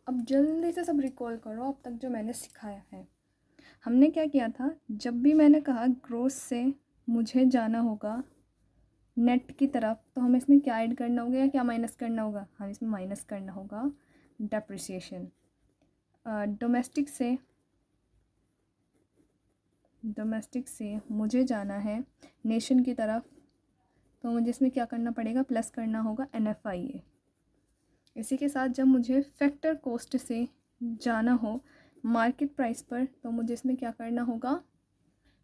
अब जल्दी से सब रिकॉल करो अब तक जो मैंने सिखाया है। हमने क्या किया था, जब भी मैंने कहा ग्रोथ से मुझे जाना होगा नेट की तरफ, तो हमें इसमें क्या ऐड करना होगा या क्या माइनस करना होगा? हमें इसमें माइनस करना होगा डेप्रिसिएशन। डोमेस्टिक से मुझे जाना है नेशन की तरफ, तो मुझे इसमें क्या करना पड़ेगा? प्लस करना होगा NFIA। इसी के साथ जब मुझे फैक्टर कॉस्ट से जाना हो मार्केट प्राइस पर, तो मुझे इसमें क्या करना होगा?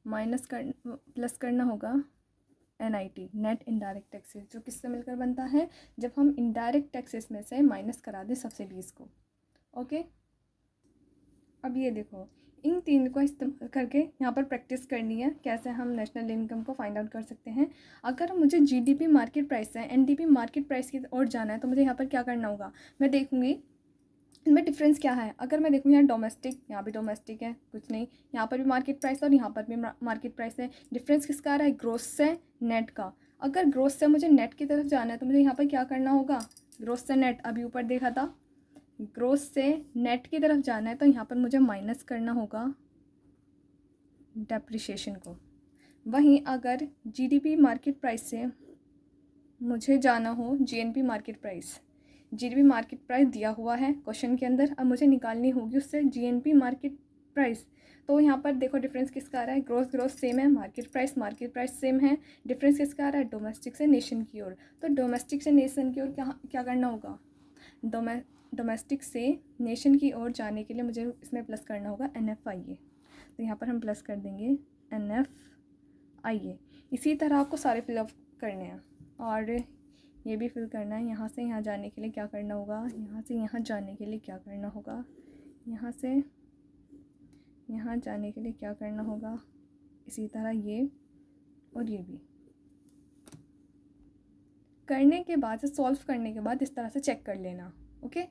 प्लस करना होगा NIT, नेट इनडायरेक्ट टैक्सेस, जो किससे मिलकर बनता है? जब हम इनडायरेक्ट टैक्सेस में से माइनस करा दें सब्सिडीज़ को। ओके, अब ये देखो, इन तीन को इस्तेमाल करके यहाँ पर प्रैक्टिस करनी है कैसे हम नेशनल इनकम को फाइंड आउट कर सकते हैं। अगर मुझे GDP मार्केट प्राइस है, NDP मार्केट प्राइस की ओर जाना है, तो मुझे यहाँ पर क्या करना होगा? मैं देखूँगी इनमें डिफरेंस क्या है। अगर मैं देखूँ यहाँ डोमेस्टिक, यहाँ भी डोमेस्टिक है, कुछ नहीं, यहाँ पर भी मार्केट प्राइस है और यहाँ पर भी मार्केट प्राइस है। डिफरेंस किसका आ रहा है? ग्रोथ से नेट का। अगर ग्रोथ से मुझे नेट की तरफ जाना है, तो मुझे यहाँ पर क्या करना होगा? ग्रोथ से नेट, अभी ऊपर देखा था, ग्रोथ से नेट की तरफ जाना है, तो यहाँ पर मुझे माइनस करना होगा डेप्रिसिएशन को। वहीं अगर GDP मार्केट प्राइस से मुझे जाना हो GNP market price, GDP market price दिया हुआ है क्वेश्चन के अंदर, अब मुझे निकालनी होगी उससे GNP मार्केट प्राइस। तो यहाँ पर देखो डिफरेंस किसका आ रहा है? ग्रोथ सेम है, मार्केट प्राइस सेम है। डिफरेंस किसका आ रहा है? डोमेस्टिक से नेशन की ओर। तो डोमेस्टिक से नेशन की ओर क्या क्या करना होगा? डोमेस्टिक से नेशन की ओर जाने के लिए मुझे इसमें प्लस करना होगा NFIA। तो यहाँ पर हम प्लस कर देंगे NFIA। इसी तरह आपको सारे फिलअप करने हैं और ये भी फिल करना है। यहाँ से यहाँ जाने के लिए क्या करना होगा? यहाँ से यहाँ जाने के लिए क्या करना होगा? यहाँ से यहाँ जाने के लिए क्या करना होगा? इसी तरह ये और ये भी करने के बाद से, सॉल्व करने के बाद इस तरह से चेक कर लेना। ओके,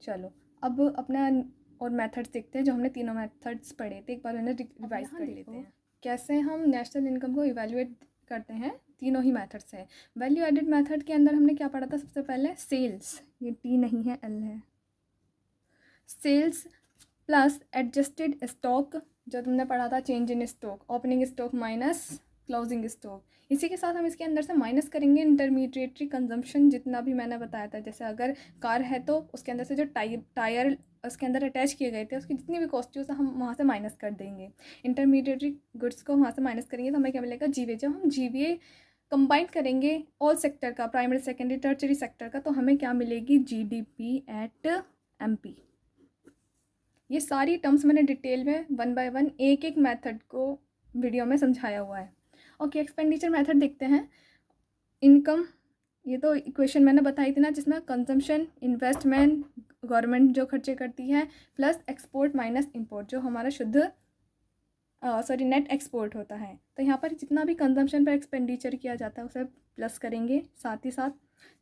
चलो अब अपना और मेथड्स देखते हैं। जो हमने तीनों मेथड्स पढ़े थे, एक बार उन्हें रिवाइज कर लेते हैं कैसे हम नेशनल इनकम को इवेल्युएट करते हैं। तीनों ही मेथड्स है। वैल्यू एडेड मेथड के अंदर हमने क्या पढ़ा था? सबसे पहले सेल्स, ये T नहीं है L है, सेल्स प्लस एडजस्टेड स्टॉक, जो तुमने पढ़ा था change in stock, opening stock minus closing stock. इसी के साथ हम इसके अंदर से माइनस करेंगे इंटरमीडिएटरी कंजम्पशन, जितना भी मैंने बताया था। जैसे अगर कार है तो उसके अंदर से जो टायर उसके अंदर अटैच किए गए थे, उसकी जितनी भी कॉस्ट थी उसे हम वहाँ से माइनस कर देंगे। इंटरमीडिएटरी गुड्स को वहाँ से माइनस करेंगे तो हमें क्या मिलेगा? GVA। जब हम GVA कंबाइन करेंगे ऑल सेक्टर का, प्राइमरी सेकेंडरी टर्चरी सेक्टर का, तो हमें क्या मिलेगी? GDP at MP। ये सारी टर्म्स मैंने डिटेल में 1 बाय 1 एक एक मेथड को वीडियो में समझाया हुआ है। ओके, एक्सपेंडिचर मेथड देखते हैं। इनकम, ये तो इक्वेशन मैंने बताई थी ना, जिसमें कंजम्पशन, इन्वेस्टमेंट, गवर्नमेंट जो खर्चे करती है, प्लस एक्सपोर्ट माइनस इंपोर्ट, जो हमारा शुद्ध नेट एक्सपोर्ट होता है। तो यहाँ पर जितना भी कंजम्पशन पर एक्सपेंडिचर किया जाता है उसे प्लस करेंगे। साथ ही साथ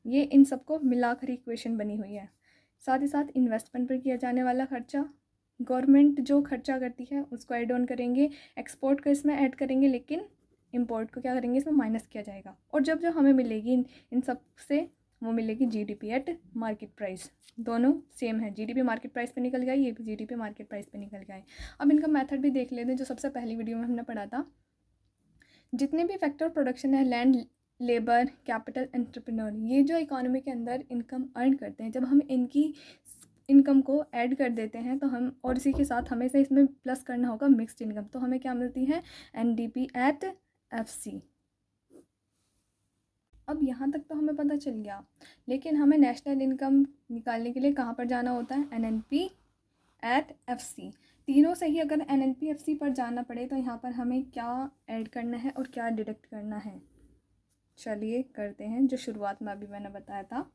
ये इन सबको मिलाकर इक्वेशन बनी हुई है। साथ ही साथ इन्वेस्टमेंट पर किया जाने वाला खर्चा, गवर्नमेंट जो खर्चा करती है उसको ऐड ऑन करेंगे, एक्सपोर्ट को इसमें ऐड करेंगे, लेकिन इंपोर्ट को क्या करेंगे? इसमें माइनस किया जाएगा। और जब जो हमें मिलेगी इन सब से, वो मिलेगी GDP एट मार्केट प्राइस। दोनों सेम है, GDP मार्केट प्राइस पे निकल गया, ये भी GDP मार्केट प्राइस पे निकल गया है। अब इनका मेथड भी देख लेते हैं, जो सबसे पहली वीडियो में हमने पढ़ा था। जितने भी फैक्टर प्रोडक्शन है, लैंड, लेबर, कैपिटल, एंटरप्रेन्योर, ये जो इकोनॉमी के अंदर इनकम अर्न करते हैं, जब हम इनकी इनकम को ऐड कर देते हैं तो हम, और इसी के साथ हमें से इसमें प्लस करना होगा मिक्स्ड इनकम, तो हमें क्या मिलती है? NDP at FC। अब यहाँ तक तो हमें पता चल गया, लेकिन हमें नेशनल इनकम निकालने के लिए कहाँ पर जाना होता है? NNP at FC। तीनों से ही अगर NNP FC पर जाना पड़े तो यहाँ पर हमें क्या ऐड करना है और क्या डिडक्ट करना है? चलिए करते हैं, जो शुरुआत में अभी मैंने बताया था।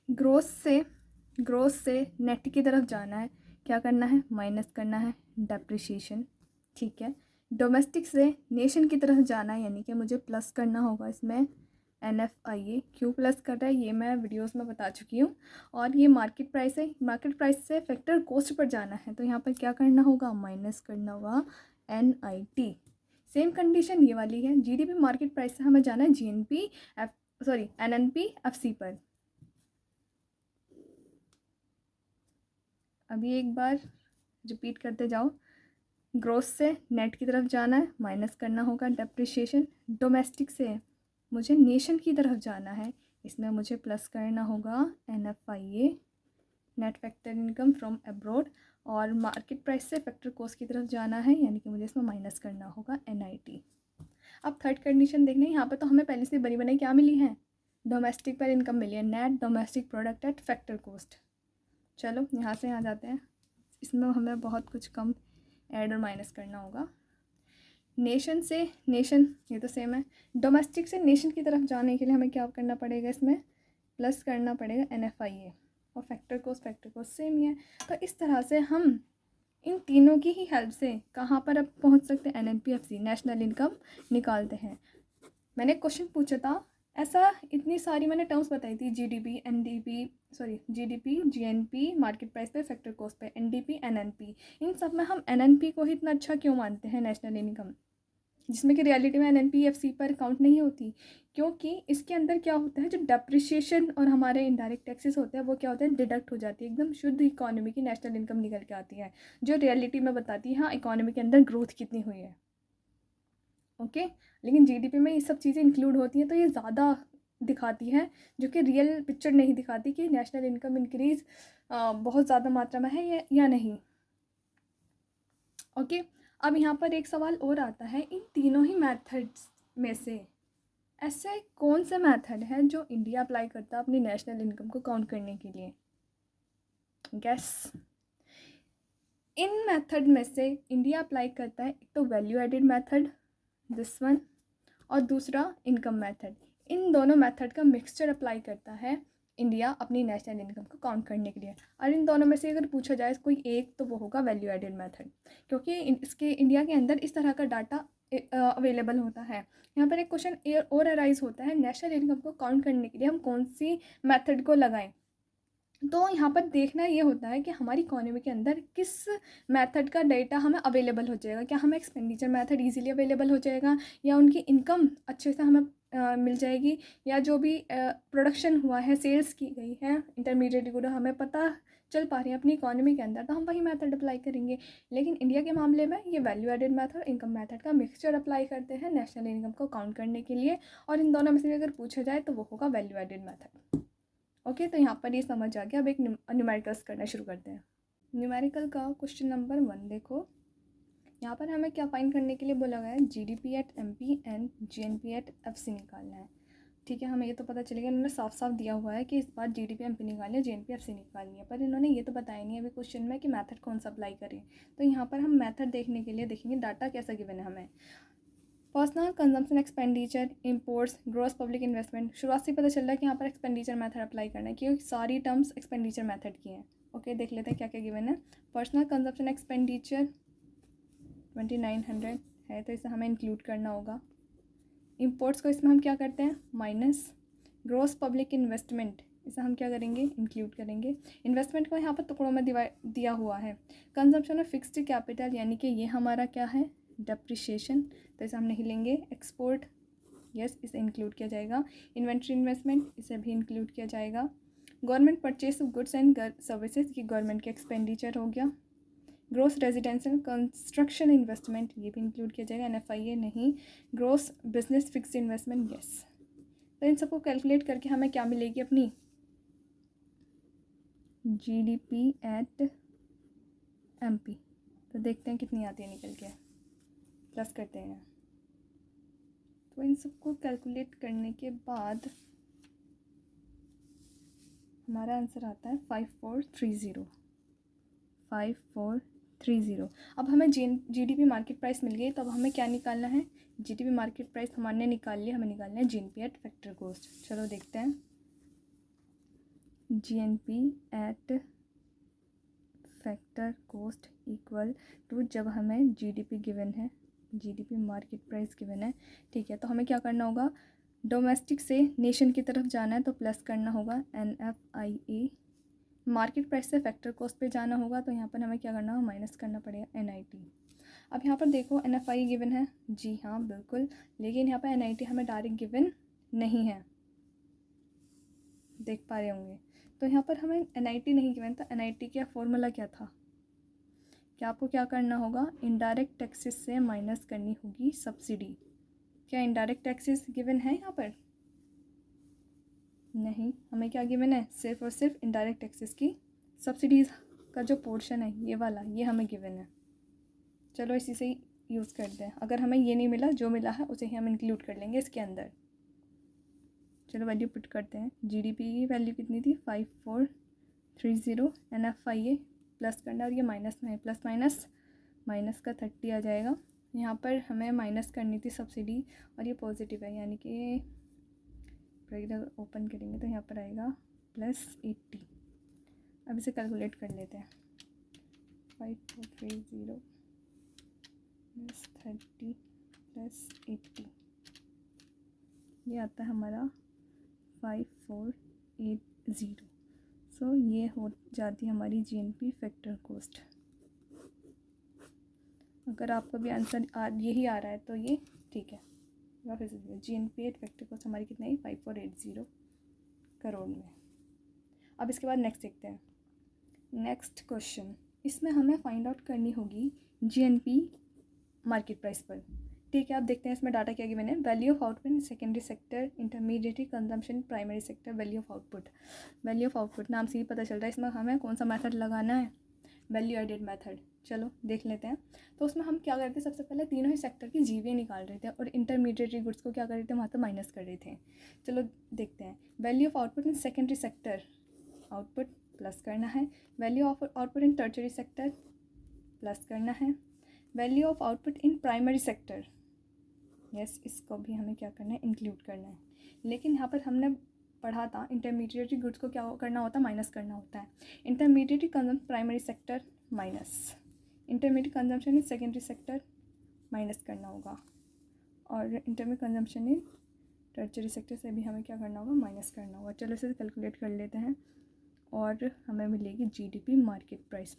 ग्रोथ से नेट की तरफ जाना है, क्या करना है? माइनस करना है डेप्रिसिएशन। ठीक है, डोमेस्टिक से नेशन की तरफ जाना है, यानी कि मुझे प्लस करना होगा इसमें NFIA। क्यों प्लस कर रहा है ये मैं वीडियोस में बता चुकी हूँ। और ये मार्केट प्राइस है, मार्केट प्राइस से फैक्टर कॉस्ट पर जाना है, तो यहाँ पर क्या करना होगा? माइनस करना होगा NIT। सेम कंडीशन ये वाली है, GDP मार्केट प्राइस से हमें जाना है NNP FC पर। अभी एक बार रिपीट करते जाओ। ग्रोस से नेट की तरफ जाना है, माइनस करना होगा डेप्रिसिएशन। डोमेस्टिक से मुझे नेशन की तरफ जाना है, इसमें मुझे प्लस करना होगा NFIA, net factor income from abroad. और मार्केट प्राइस से फैक्टर कॉस्ट की तरफ जाना है, यानी कि मुझे इसमें माइनस करना होगा NIT। अब थर्ड कंडीशन देखने, यहाँ पर तो हमें पहले से बनी बनाई क्या मिली है, डोमेस्टिक पर इनकम मिली है, net domestic product at factor cost. चलो यहाँ से यहाँ जाते हैं, इसमें हमें बहुत कुछ कम ऐड और माइनस करना होगा। नेशन से नेशन, ये तो सेम है। डोमेस्टिक से नेशन की तरफ जाने के लिए हमें क्या करना पड़ेगा, इसमें प्लस करना पड़ेगा NFIA। और फैक्टर कॉस्ट सेम ही है। तो इस तरह से हम इन तीनों की ही हेल्प से कहाँ पर अब पहुँच सकते हैं, NNPFC, नेशनल इनकम निकालते हैं। मैंने क्वेश्चन पूछा था, ऐसा इतनी सारी मैंने टर्म्स बताई थी, GDP, GNP, मार्केट प्राइस पे, फैक्टर कॉस्ट पे, NDP, NNP। इन सब में हम NNP को ही इतना अच्छा क्यों मानते हैं, नेशनल इनकम, जिसमें कि रियलिटी में NNPFC पर काउंट नहीं होती? क्योंकि इसके अंदर क्या होता है, जो डेप्रिसिएशन और हमारे इनडायरेक्ट टैक्सेस होते हैं वो क्या होते हैं, डिडक्ट हो जाती है। एकदम शुद्ध इकोनॉमी की नेशनल इनकम निकल के आती है, जो रियलिटी में बताती है हाँ इकोनॉमी के अंदर ग्रोथ कितनी हुई है। ओके, लेकिन GDP में ये सब चीज़ें इंक्लूड होती हैं, तो ये ज़्यादा दिखाती है, जो कि रियल पिक्चर नहीं दिखाती कि नेशनल इनकम इंक्रीज़ बहुत ज़्यादा मात्रा में है या नहीं। ओके, अब यहाँ पर एक सवाल और आता है, इन तीनों ही मेथड्स में से ऐसे कौन से मेथड है जो इंडिया अप्लाई करता है अपनी नेशनल इनकम को काउंट करने के लिए? गैस। इन मेथड में से इंडिया अप्लाई करता है एक तो value added method, this one, और दूसरा इनकम मेथड। इन दोनों मेथड का मिक्सचर अप्लाई करता है इंडिया अपनी नेशनल इनकम को काउंट करने के लिए। और इन दोनों में से अगर पूछा जाए कोई एक, तो वो होगा वैल्यू एडेड मेथड, क्योंकि इसके इंडिया के अंदर इस तरह का डाटा अवेलेबल होता है। यहाँ पर एक क्वेश्चन और अराइज होता है, नेशनल इनकम को काउंट करने के लिए हम कौन सी मेथड को लगाएं? तो यहाँ पर देखना ये होता है कि हमारी इकोनॉमी के अंदर किस मेथड का डेटा हमें अवेलेबल हो जाएगा। क्या हमें एक्सपेंडिचर मेथड इजीली अवेलेबल हो जाएगा, या उनकी इनकम अच्छे से हमें मिल जाएगी, या जो भी प्रोडक्शन हुआ है, सेल्स की गई है, इंटरमीडिएट गुड हमें पता चल पा रही है अपनी इकोनॉमी के अंदर, तो हम वही मेथड अप्लाई करेंगे। लेकिन इंडिया के मामले में ये value added method, income method का मिक्सचर अप्लाई करते हैं नेशनल इनकम को काउंट करने के लिए। और इन दोनों में से अगर पूछा जाए तो वो होगा वैल्यू एडेड मेथड। ओके, तो यहाँ पर ये समझ आ गया। अब एक न्यूमेरिकल्स करना शुरू करते हैं। न्यूमेरिकल का क्वेश्चन नंबर 1 देखो, यहाँ पर हमें क्या फाइंड करने के लिए बोला गया है, GDP at MP and GNP at FC निकालना है। ठीक है, हमें ये तो पता चलेगा, इन्होंने साफ साफ दिया हुआ है कि इस बार GDP MP निकालनी है, GNP FC निकालनी है, पर इन्होंने ये तो बताया नहीं अभी क्वेश्चन में कि मेथड कौन सा अप्लाई करें। तो यहाँ पर हम मेथड देखने के लिए देखेंगे डाटा कैसा गिवन है हमें। Personal consumption expenditure, imports, gross public investment. शुरुआत से पता चल रहा है कि यहाँ पर एक्सपेंडिचर मेथड अप्लाई करना है, क्योंकि सारी टर्म्स एक्सपेंडिचर मेथड की हैं। ओके, देख लेते हैं क्या क्या गिवन है। पर्सनल कंजम्पशन एक्सपेंडिचर 2900 है, तो इसे हमें इंक्लूड करना होगा। इंपोर्ट्स को इसमें हम क्या करते हैं, माइनस। ग्रॉस पब्लिक इन्वेस्टमेंट, इसे हम क्या करेंगे, इंक्लूड करेंगे। इन्वेस्टमेंट को यहाँ पर टुकड़ों में दिया हुआ है। कंजम्पशन ऑफ फिक्स्ड कैपिटल, यानी कि ये हमारा क्या है, डेप्रिसिएशन, तो इसे हम नहीं लेंगे। एक्सपोर्ट, यस, इसे इंक्लूड किया जाएगा। इन्वेंट्री इन्वेस्टमेंट, इसे भी इंक्लूड किया जाएगा। Government purchase of goods and services, ये गवर्नमेंट के एक्सपेंडिचर हो गया। ग्रोस रेजिडेंशियल कंस्ट्रक्शन इन्वेस्टमेंट, ये भी इंक्लूड किया जाएगा। NFIA नहीं। Gross business fixed investment, yes. तो इन सबको कैलकुलेट करके हमें क्या मिलेगी अपनी GDP एट MP। तो देखते हैं कितनी आती है निकल के, प्लस करते हैं। तो इन सबको कैलकुलेट करने के बाद हमारा आंसर आता है 5430। अब हमें GDP मार्केट प्राइस मिल गई, तो अब हमें क्या निकालना है, GDP मार्केट प्राइस हमारे निकाल लिया, हमें निकालना है GNP एट फैक्टर कॉस्ट। चलो देखते हैं। GNP at factor cost equal to, जब हमें GDP गिवन है, GDP मार्केट प्राइस गिवन है, ठीक है, तो हमें क्या करना होगा, डोमेस्टिक से नेशन की तरफ जाना है तो प्लस करना होगा NFIA। मार्केट प्राइस से फैक्टर कॉस्ट पे जाना होगा, तो यहाँ पर हमें क्या करना होगा, माइनस करना पड़ेगा NIT। अब यहाँ पर देखो NFI गिवन है, जी हाँ बिल्कुल, लेकिन यहाँ पर NIT हमें डायरेक्ट गिवन नहीं है, देख पा रहे होंगे। तो यहाँ पर हमें NIT नहीं गिवन था, NIT का फॉर्मूला क्या था कि आपको क्या करना होगा, इनडायरेक्ट टैक्सेस से माइनस करनी होगी सब्सिडी। क्या इनडायरेक्ट टैक्सेस गिवन है यहाँ पर? नहीं, हमें क्या गिवन है, सिर्फ और सिर्फ इनडायरेक्ट टैक्सेस की सब्सिडीज़ का जो पोर्शन है ये वाला, ये हमें गिवन है। चलो इसी से ही यूज़ करते हैं। अगर हमें ये नहीं मिला, जो मिला है उसे ही हम इंक्लूड कर लेंगे इसके अंदर। चलो वैल्यू पुट करते हैं। GDP की वैल्यू कितनी थी, 5430। NFIA प्लस करना और ये माइनस में है, प्लस माइनस माइनस का 30 आ जाएगा। यहाँ पर हमें माइनस करनी थी सब्सिडी और ये पॉजिटिव है, यानी कि ब्रैकेट ओपन करेंगे तो यहाँ पर आएगा +80। अब इसे कैलकुलेट कर लेते हैं। 5430 +30 +80, ये आता है हमारा 5480। सो ये हो जाती है हमारी GNP फैक्टर कॉस्ट। अगर आपको भी आंसर यही आ रहा है तो ये ठीक है। फिर से GNP फैक्टर कॉस्ट हमारी कितनी है, 5480 करोड़ में। अब इसके बाद नेक्स्ट देखते हैं। नेक्स्ट क्वेश्चन, इसमें हमें फाइंड आउट करनी होगी GNP मार्केट प्राइस पर। ठीक है, आप देखते हैं इसमें डाटा क्या गिवन है। Value of output in secondary sector, intermediary consumption, primary sector, value of output. Value of output नाम से ही पता चल रहा है इसमें हमें कौन सा मेथड लगाना है, वैल्यू एडेड मेथड। चलो देख लेते हैं। तो उसमें हम क्या करते हैं, सबसे पहले तीनों ही सेक्टर की GVA निकाल रहे थे और इंटरमीडिएटरी गुड्स को क्या कर रहे थे, वहाँ तो माइनस कर रहे थे। चलो देखते हैं। Value of output in secondary sector, output plus करना है। Value of output in tertiary sector plus करना है। Value of output in primary sector, yes, इसको भी हमें क्या करना है, इंक्लूड करना है। लेकिन यहाँ पर हमने पढ़ा था इंटरमीडिएटरी गुड्स को क्या करना होता है, माइनस करना होता है। Intermediary consumption primary sector minus, intermediate consumption in secondary sector minus करना होगा, और intermediate consumption in tertiary sector से भी हमें क्या करना होगा, माइनस करना होगा। चलो इसे कैलकुलेट कर लेते हैं और हमें मिलेगी GDP मार्केट प्राइस।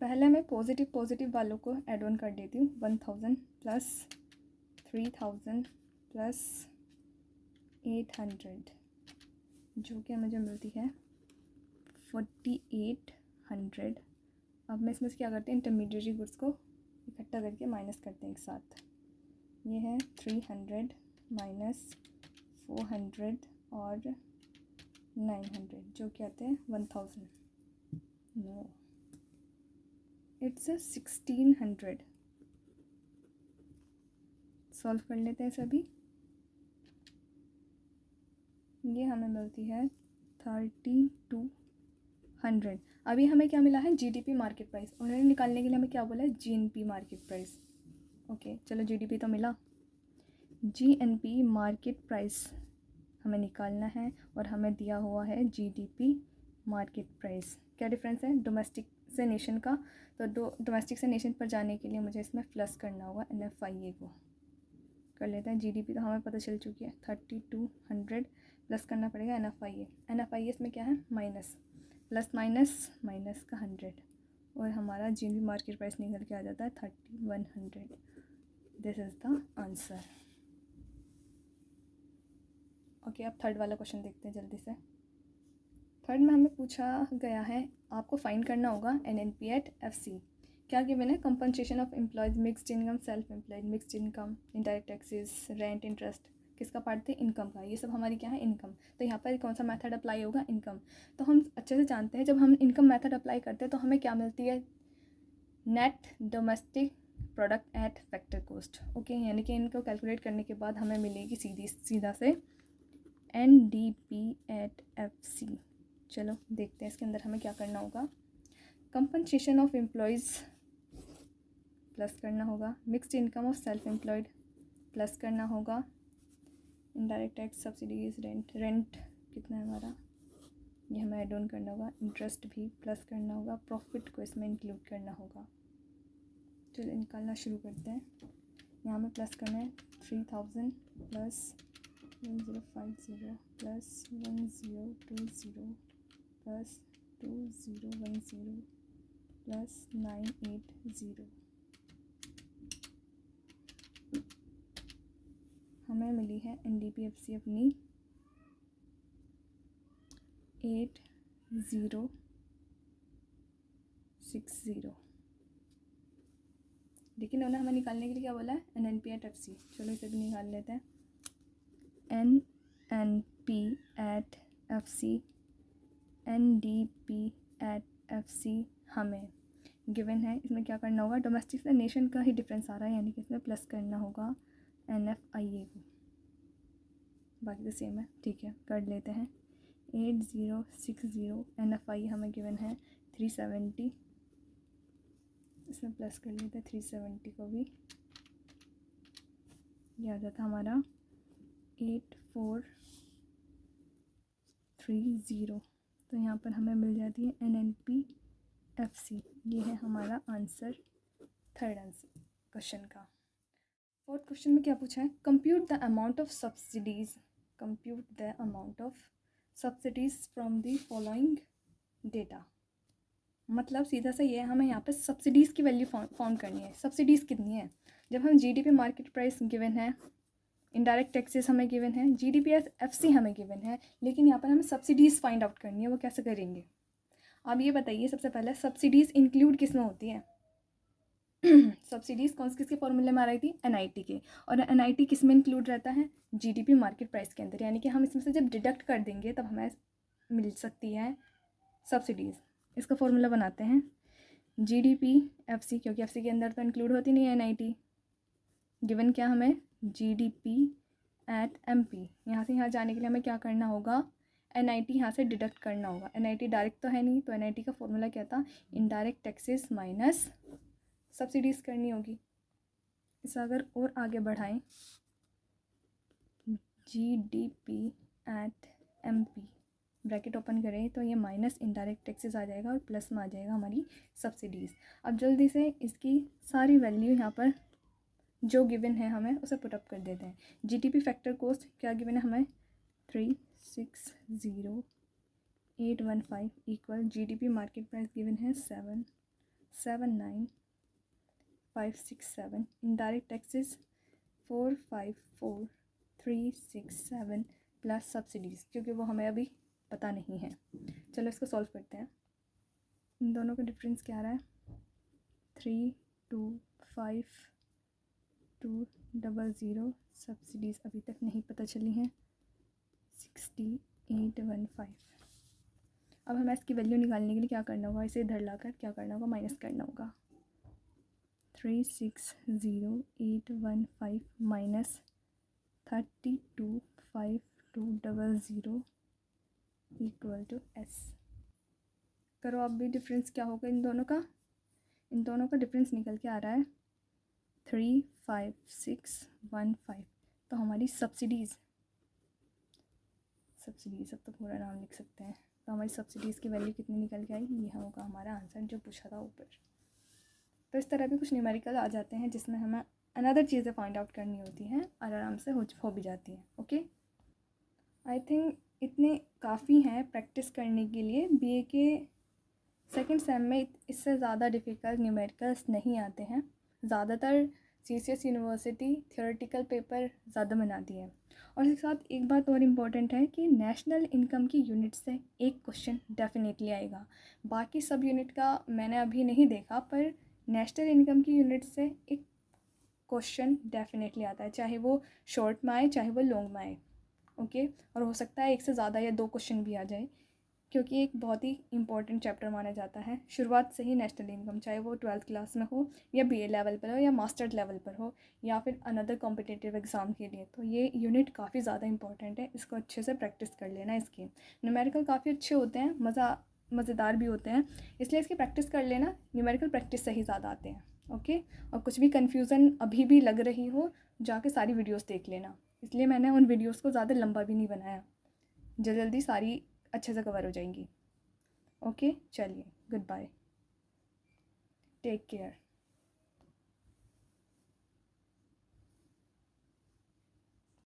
पहले मैं पॉजिटिव वालों को ऐड ऑन कर देती हूँ। 1000 प्लस 3000 प्लस 800, जो कि मुझे मिलती है 4800। अब मैं इसमें से क्या करते हैं, इंटरमीडिएटरी गुड्स को इकट्ठा करके माइनस करते हैं एक साथ। ये है 300 माइनस 400 और 900, जो कि आते हैं 1000। No, it's 1600। सॉल्व कर लेते हैं सभी। ये हमें मिलती है 3200। अभी हमें क्या मिला है, GDP मार्केट प्राइस। उन्होंने निकालने के लिए हमें क्या बोला है, GNP मार्केट प्राइस। ओके चलो, GDP तो मिला, GNP मार्केट प्राइस हमें निकालना है और हमें दिया हुआ है GDP मार्केट प्राइस। क्या डिफरेंस है डोमेस्टिक से नेशन का, तो डोमेस्टिक से नेशन पर जाने के लिए मुझे इसमें प्लस करना होगा NFIA को। कर लेते हैं। GDP तो हमें पता चल चुकी है 3200, प्लस करना पड़ेगा NFIA इसमें क्या है, माइनस, प्लस माइनस माइनस का 100, और हमारा GNP मार्केट प्राइस निकल के आ जाता है 3100। This is the answer. Okay, अब थर्ड वाला क्वेश्चन देखते हैं जल्दी से। थर्ड में हमें पूछा गया है, आपको फाइंड करना होगा NNP एट FC। क्या गिवन है, compensation of employees, mixed income, self employed, mixed income, indirect taxes, rent, interest, किसका पार्ट थे, इनकम का। ये सब हमारी क्या है, इनकम। तो यहाँ पर कौन सा मेथड अप्लाई होगा, इनकम। तो हम अच्छे से जानते हैं, जब हम इनकम मेथड अप्लाई करते हैं तो हमें क्या मिलती है, net domestic product at factor cost. Okay, यानी कि इनको कैलकुलेट करने के बाद हमें मिलेगी सीधा से NDP एट FC। चलो देखते हैं इसके अंदर हमें क्या करना होगा। कंपनसेशन ऑफ एम्प्लॉयज़ प्लस करना होगा, mixed income of self employed plus करना होगा, इनडायरेक्ट टैक्स, सब्सिडीज, रेंट कितना है हमारा, ये हमें ऐड ऑन करना होगा, इंटरेस्ट भी प्लस करना होगा, प्रॉफिट को इसमें इंक्लूड करना होगा। चलो निकालना शुरू करते हैं। यहाँ में प्लस करना है 3000 प्लस 1050 प्लस 1020 प्लस 2010 प्लस 980। हमें मिली है NDPFC अपनी 8060, लेकिन उन्होंने हमें निकालने के लिए क्या बोला है, NNP@FC। चलो इसे भी निकाल लेते हैं। NNP@FC, NDP@FC हमें गिवन है। इसमें क्या करना होगा, डोमेस्टिक से नेशन का ही डिफरेंस आ रहा है, यानी कि इसमें प्लस करना होगा NFIA को, बाकी तो सेम है। ठीक है, कर लेते हैं। 8060 NFI हमें गिवन है 370, इसमें प्लस कर लेते हैं 370 को भी। ये आ जाता हमारा 8430। तो यहाँ पर हमें मिल जाती है NNP@FC। ये है हमारा आंसर, थर्ड आंसर क्वेश्चन का। फोर्थ क्वेश्चन में क्या पूछा है, compute the amount of subsidies, compute the amount of subsidies from the following data. मतलब सीधा सा ये है, हमें यहाँ पे सब्सिडीज़ की वैल्यू फाउंड करनी है। सब्सिडीज़ कितनी है, जब हम GDP मार्केट प्राइस गिवन है, इनडायरेक्ट टैक्सेस हमें गिवन है, GDP/FC हमें गिवन है, लेकिन यहाँ पर हमें सब्सिडीज़ फाइंड आउट करनी है। वो कैसे करेंगे, आप ये बताइए। सबसे पहले सब्सिडीज़ इंक्लूड किस में होती है सब्सिडीज़ कौन किसके फॉर्मूले में आ रही थी, NIT के। और NIT किस में इंक्लूड रहता है, GDP मार्केट प्राइस के अंदर, यानी कि हम इसमें से जब डिडक्ट कर देंगे तब हमें मिल सकती है सब्सिडीज़। इसका फॉर्मूला बनाते हैं, GDP/FC, क्योंकि FC के अंदर तो इंक्लूड होती नहीं है NIT। गिवन क्या हमें, GDP@MP। यहाँ से यहाँ जाने के लिए हमें क्या करना होगा, NIT यहाँ से डिडक्ट करना होगा। NIT डायरेक्ट तो है नहीं, तो NIT का फॉर्मूला क्या था, इनडायरेक्ट टैक्सेस माइनस सब्सिडीज़ करनी होगी। इसे अगर और आगे बढ़ाएं, GDP@MP ब्रैकेट ओपन करें तो ये माइनस इनडायरेक्ट टैक्सेस आ जाएगा और प्लस में आ जाएगा हमारी सब्सिडीज़। अब जल्दी से इसकी सारी वैल्यू यहाँ पर जो गिवन है हमें उसे पुटअप कर देते हैं। GDP फैक्टर कॉस्ट क्या गिवन है हमें, 360815 equal GDP market price given है 779567, इनडायरेक्ट टैक्सेस 454367 प्लस सब्सिडीज़, क्योंकि वो हमें अभी पता नहीं है। चलो इसको सॉल्व करते हैं। इन दोनों का डिफरेंस क्या आ रहा है, 325200। सब्सिडीज़ अभी तक नहीं पता चली हैं, 6815। अब हमें इसकी वैल्यू निकालने के लिए क्या करना होगा, इसे इधर लाकर क्या करना होगा, माइनस करना होगा। 360815 माइनस 325200 इक्वल टू S। करो अब भी, डिफरेंस क्या होगा इन दोनों का, इन दोनों का डिफरेंस निकल के आ रहा है 35615। तो हमारी सब्सिडीज़ अब तो पूरा नाम लिख सकते हैं। तो हमारी सब्सिडीज़ की वैल्यू कितनी निकल के आई, ये होगा हमारा आंसर जो पूछा था ऊपर। तो इस तरह भी कुछ न्यूमेरिकल आ जाते हैं जिसमें हमें अनदर चीज़ें फाइंड आउट करनी होती हैं और आराम से हो भी जाती हैं। ओके, आई थिंक इतने काफ़ी हैं प्रैक्टिस करने के लिए। BA के सेकंड सेम में इससे ज़्यादा डिफ़िकल्ट न्यूमेरिकल्स नहीं आते हैं। ज़्यादातर CCS यूनिवर्सिटी थियोरेटिकल पेपर ज़्यादा बनाती है। और इसके साथ एक बात और इम्पॉर्टेंट है कि नेशनल इनकम की यूनिट से एक क्वेश्चन डेफिनेटली आएगा। बाकी सब यूनिट का मैंने अभी नहीं देखा, पर नेशनल इनकम की यूनिट से एक क्वेश्चन डेफिनेटली आता है, चाहे वो शॉर्ट में आए चाहे वो लॉन्ग में आए। ओके, और हो सकता है एक से ज़्यादा या 2 क्वेश्चन भी आ जाए, क्योंकि एक बहुत ही इंपॉर्टेंट चैप्टर माना जाता है शुरुआत से ही नेशनल इनकम, चाहे वो 12th क्लास में हो या BA लेवल पर हो या मास्टर्स लेवल पर हो या फिर अनदर कॉम्पिटिटिव एग्ज़ाम के लिए। तो ये यूनिट काफ़ी ज़्यादा इंपॉर्टेंट है, इसको अच्छे से प्रैक्टिस कर लेना। इसके न्यूमेरिकल काफ़ी अच्छे होते हैं, मज़ेदार भी होते हैं, इसलिए इसकी प्रैक्टिस कर लेना। न्यूमेरिकल प्रैक्टिस से ही ज़्यादा आते हैं। ओके, और कुछ भी कन्फ्यूज़न अभी भी लग रही हो, जाके सारी वीडियोज़ देख लेना। इसलिए मैंने उन वीडियोज़ को ज़्यादा लंबा भी नहीं बनाया, जल्दी सारी अच्छे से कवर हो जाएंगी। ओके, चलिए, गुड बाय, टेक केयर।